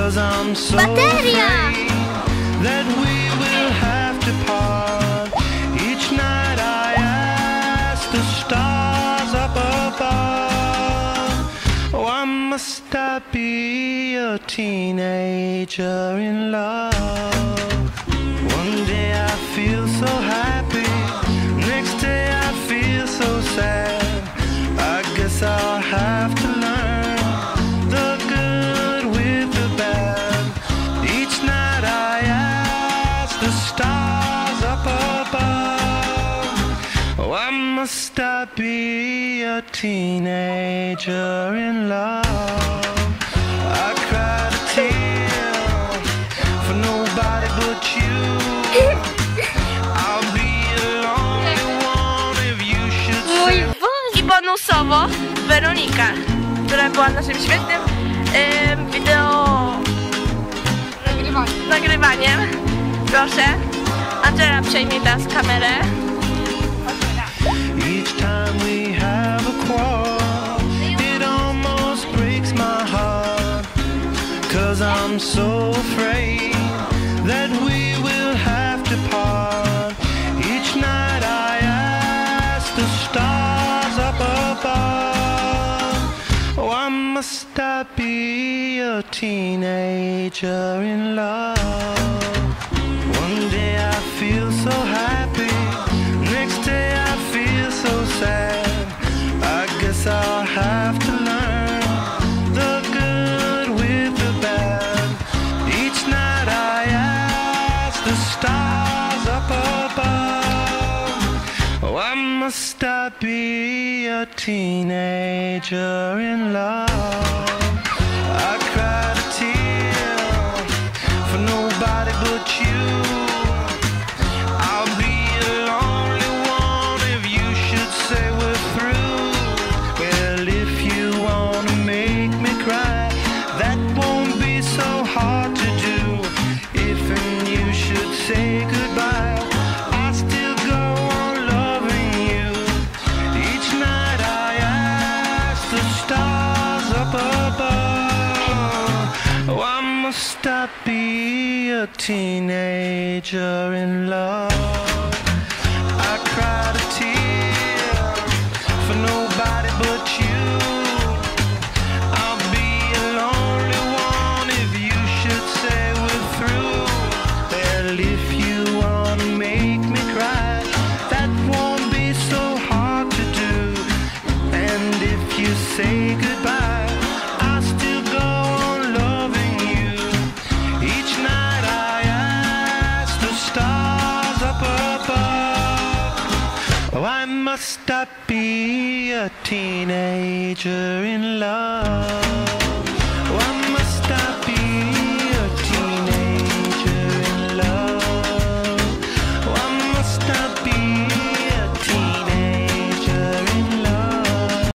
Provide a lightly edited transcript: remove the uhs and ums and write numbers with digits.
'Cause I'm so afraid that we will have to part. Each night I ask the stars up above, why must I be a teenager in love? One day I feel so happy, next day I feel so sad. I guess I'll have to learn the good with the bad. Each night I ask the stars up above, why must I be a teenager in love? I cried a tear for nobody but you. I'll be the lonely one if you should say. I bonusowo Weronika, która była naszym świetnym wideo nagrywaniem. Proszę, Angela przejmie teraz kamerę. Each time we have a quarrel, it almost breaks my heart. 'Cause I'm so afraid that we will have to part. Each night I ask the stars up above, why must I be a teenager in love? One day I feel so happy, next day I feel so sad. I guess I'll have to learn the good with the bad. Each night I ask the stars up above, why must I be a teenager in love? I cried a tear for nobody but you. I'll be the lonely one if you should say we're through. Well, if you wanna make me cry, that won't be so hard to do. If and you should say goodbye, I still go on loving you. Each night I ask the stars up above, why must I be a teenager in love? I cried a tear for nobody but you. I'll be a lonely one if you should say we're through. Well, if you wanna make me cry, that won't be so hard to do. And if you say goodbye, I still go on loving you. Each night I ask the stars up above, why must I be a teenager in love?